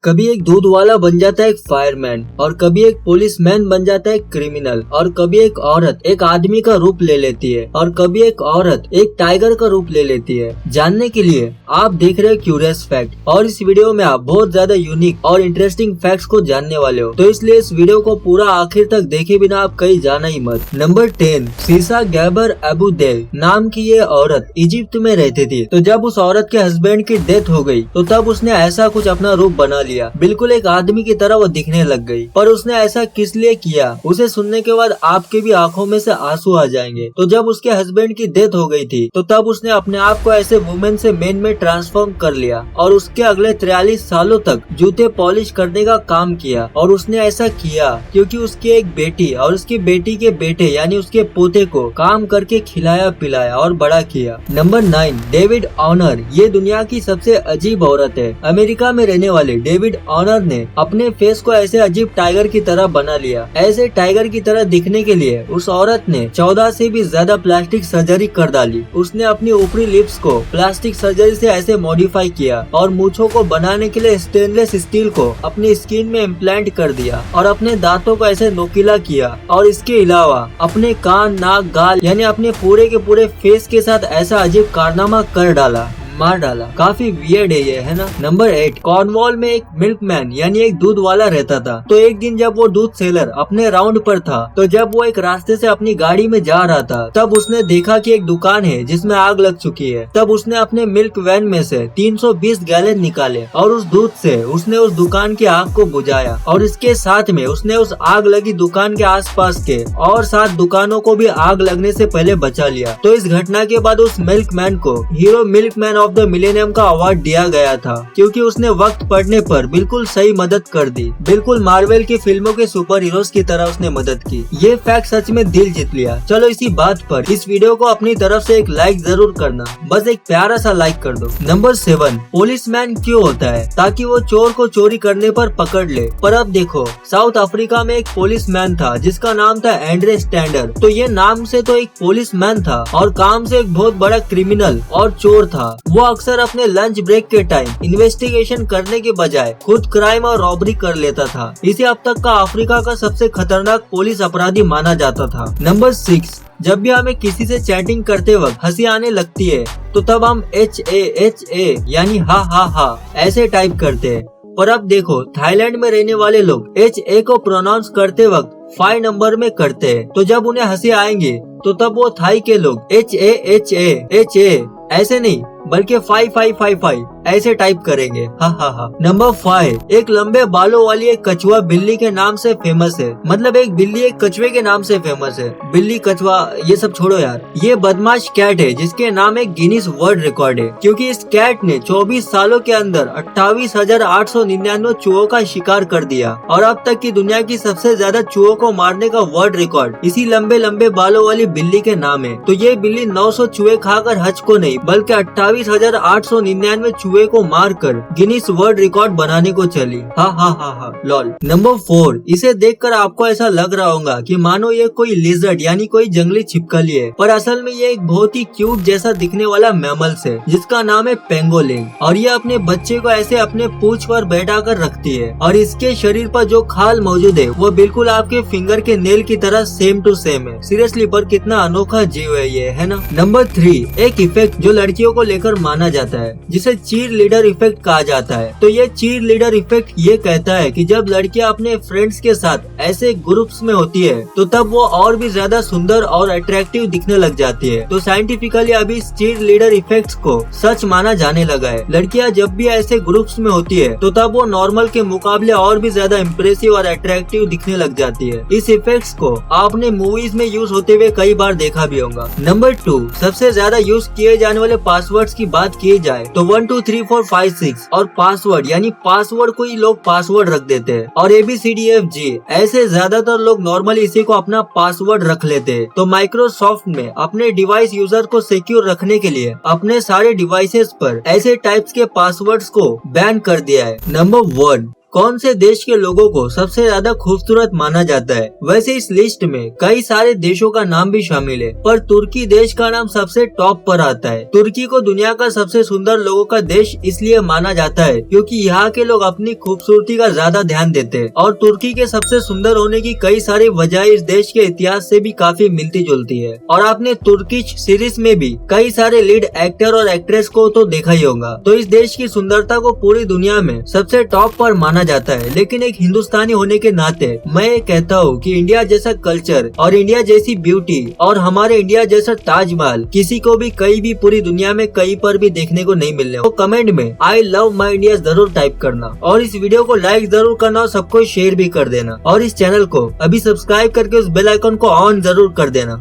कभी एक दूध वाला बन जाता है एक फायरमैन, और कभी एक पुलिसमैन बन जाता है क्रिमिनल, और कभी एक औरत एक आदमी का रूप ले लेती है, और कभी एक औरत एक टाइगर का रूप ले लेती है। जानने के लिए आप देख रहे हो क्यूरियस फैक्ट, और इस वीडियो में आप बहुत ज्यादा यूनिक और इंटरेस्टिंग फैक्ट्स को जानने वाले हो, तो इसलिए इस वीडियो को पूरा आखिर तक देखे बिना आप कहीं जाना ही मत। नंबर 10, सीसा गैबर अबू देल नाम की ये औरत इजिप्ट में रहती थी। तो जब उस औरत के हस्बैंड की डेथ हो गई तो तब उसने ऐसा कुछ अपना रूप बना लिया, बिल्कुल एक आदमी की तरह वो दिखने लग गई। पर उसने ऐसा किस लिए किया, उसे सुनने के बाद आपके भी आंखों में से आंसू आ जाएंगे। तो जब उसके हस्बैंड की डेथ हो गई थी तो तब उसने अपने आप को ऐसे वुमेन से मैन में ट्रांसफॉर्म कर लिया, और उसके अगले 43 सालों तक जूते पॉलिश करने का काम किया। और उसने ऐसा किया क्योंकि उसकी एक बेटी और उसकी बेटी के बेटे यानी उसके पोते को काम करके खिलाया पिलाया और बड़ा किया। नंबर 9, डेविड ऑनर। ये दुनिया की सबसे अजीब औरत है। अमेरिका में रहने वाले डेविड ऑनर ने अपने फेस को ऐसे अजीब टाइगर की तरह बना लिया। ऐसे टाइगर की तरह दिखने के लिए उस औरत ने 14 से भी ज्यादा प्लास्टिक सर्जरी कर डाली। उसने अपनी ऊपरी लिप्स को प्लास्टिक सर्जरी से ऐसे मॉडिफाई किया, और मूंछों को बनाने के लिए स्टेनलेस स्टील को अपनी स्किन में इम्प्लांट कर दिया, और अपने दांतों को ऐसे नोकीला किया। और इसके अलावा अपने कान, नाक, गाल यानी अपने पूरे के पूरे फेस के साथ ऐसा अजीब कारनामा कर डाला, मार डाला। काफी वियर्ड है ये, है ना। नंबर 8, कॉर्नवॉल में एक मिल्कमैन यानी एक दूध वाला रहता था। तो एक दिन जब वो दूध सेलर अपने राउंड पर था, तो जब वो एक रास्ते से अपनी गाड़ी में जा रहा था, तब उसने देखा कि एक दुकान है जिसमें आग लग चुकी है। तब उसने अपने मिल्क वैन में से 320 गैलन निकाले, और उस दूध से उसने उस दुकान की आग को बुझाया, और इसके साथ में उसने उस आग लगी दुकान के आसपास के और 7 दुकानों को भी आग लगने से पहले बचा लिया। तो इस घटना के बाद उस मिल्कमैन को hero milkman of the millennium का अवार्ड दिया गया था, क्योंकि उसने वक्त पड़ने पर बिल्कुल सही मदद कर दी। बिल्कुल मार्वल की फिल्मों के सुपर हीरोज की तरह उसने मदद की। ये फैक्ट सच में दिल जीत लिया। चलो इसी बात पर इस वीडियो को अपनी तरफ से एक लाइक जरूर करना, बस एक प्यारा सा लाइक कर दो। नंबर 7, पुलिसमैन क्यों होता है? ताकि वो चोर को चोरी करने पर पकड़ ले। पर अब देखो, साउथ अफ्रीका में एक पुलिसमैन था जिसका नाम था एंड्रे स्टैंडर। तो ये नाम से तो एक पुलिसमैन था, और काम से एक बहुत बड़ा क्रिमिनल और चोर था। वो अक्सर अपने लंच ब्रेक के टाइम इन्वेस्टिगेशन करने के बजाय खुद क्राइम और रॉबरी कर लेता था। इसे अब तक का अफ्रीका का सबसे खतरनाक पुलिस अपराधी माना जाता था। नंबर 6, जब भी हमें किसी से चैटिंग करते वक्त हंसी आने लगती है, तो तब हम HAHA यानी हा हा हा ऐसे टाइप करते हैं। पर अब देखो, थाईलैंड में रहने वाले लोग HA को प्रोनाउंस करते वक्त 5 नंबर में करते हैं। तो जब उन्हें हंसी आएंगे तो तब वो थाई के लोग HAHA ऐसे नहीं बल्कि 5555 ऐसे टाइप करेंगे, हा हा हा। नंबर 5, एक लंबे बालों वाली एक कछुआ बिल्ली के नाम से फेमस है। मतलब एक बिल्ली एक कछुए के नाम से फेमस है। बिल्ली, कछुआ ये सब छोड़ो यार। ये बदमाश कैट है जिसके नाम एक गिनीज वर्ल्ड रिकॉर्ड है, क्योंकि इस कैट ने 24 सालों के अंदर 28,899 चूहों का शिकार कर दिया, और अब तक की दुनिया की सबसे ज्यादा चूहों को मारने का वर्ल्ड रिकॉर्ड इसी लंबे लंबे बालों वाली बिल्ली के नाम है। तो ये बिल्ली 900 चूहे खाकर हज को नहीं बल्कि 28,899 चूहे को मारकर गिनीज वर्ल्ड रिकॉर्ड बनाने को चली, हा हा हा हा लॉल। नंबर 4, इसे देखकर आपको ऐसा लग रहा होगा कि मानो ये कोई लिजर्ड यानी कोई जंगली छिपकली है, पर असल में ये एक बहुत ही क्यूट जैसा दिखने वाला मैमल्स है जिसका नाम है पेंगोलिन। और ये अपने बच्चे को ऐसे अपने पूंछ पर बैठा कर रखती है, और इसके शरीर पर जो खाल मौजूद है वो बिल्कुल आपके फिंगर के नेल की तरह सेम टू सेम है। सीरियसली, पर कितना अनोखा जीव है ये, है ना। नंबर 3, एक इफेक्ट जो लड़कियों को लेकर माना जाता है, जिसे चीर लीडर इफेक्ट कहा जाता है। तो ये चीर लीडर इफेक्ट ये कहता है कि जब लड़कियां अपने फ्रेंड्स के साथ ऐसे ग्रुप्स में होती है तो तब वो और भी ज्यादा सुंदर और अट्रैक्टिव दिखने लग जाती है। तो साइंटिफिकली अभी इस चीर लीडर इफेक्ट को सच माना जाने लगा है। लड़कियां जब भी ऐसे ग्रुप्स में होती है तो तब वो नॉर्मल के मुकाबले और भी ज्यादा इम्प्रेसिव और अट्रैक्टिव दिखने लग जाती है। इस इफेक्ट्स को आपने मूवीज में यूज होते हुए कई बार देखा भी होगा। नंबर 2, सबसे ज्यादा यूज किए जाने वाले पासवर्ड्स की बात की जाए तो 1 2 3 4 5 6 और पासवर्ड यानी पासवर्ड को ही लोग पासवर्ड रख देते हैं, और ABCDFG ऐसे ज्यादातर लोग नॉर्मली इसी को अपना पासवर्ड रख लेते हैं। तो माइक्रोसॉफ्ट में अपने डिवाइस यूजर को सिक्योर रखने के लिए अपने सारे डिवाइसेस पर ऐसे टाइप्स के पासवर्ड्स को बैन कर दिया है। नंबर 1, कौन से देश के लोगों को सबसे ज्यादा खूबसूरत माना जाता है। वैसे इस लिस्ट में कई सारे देशों का नाम भी शामिल है, पर तुर्की देश का नाम सबसे टॉप पर आता है। तुर्की को दुनिया का सबसे सुंदर लोगों का देश इसलिए माना जाता है क्योंकि यहाँ के लोग अपनी खूबसूरती का ज्यादा ध्यान देते हैं और तुर्की के सबसे सुंदर होने की कई सारी वजह इस देश के इतिहास से भी काफी मिलती जुलती है। और आपने तुर्किश सीरीज में भी कई सारे लीड एक्टर और एक्ट्रेस को तो देखा ही होगा। तो इस देश की सुंदरता को पूरी दुनिया में सबसे टॉप पर माना जाता है। लेकिन एक हिंदुस्तानी होने के नाते मैं ये कहता हूँ कि इंडिया जैसा कल्चर और इंडिया जैसी ब्यूटी और हमारे इंडिया जैसा ताजमहल किसी को भी कहीं भी पूरी दुनिया में कहीं पर भी देखने को नहीं मिलने। तो कमेंट में आई लव माई इंडिया जरूर टाइप करना और इस वीडियो को लाइक जरूर करना और सबको शेयर भी कर देना और इस चैनल को अभी सब्सक्राइब करके उस बेल आइकन को ऑन जरूर कर देना।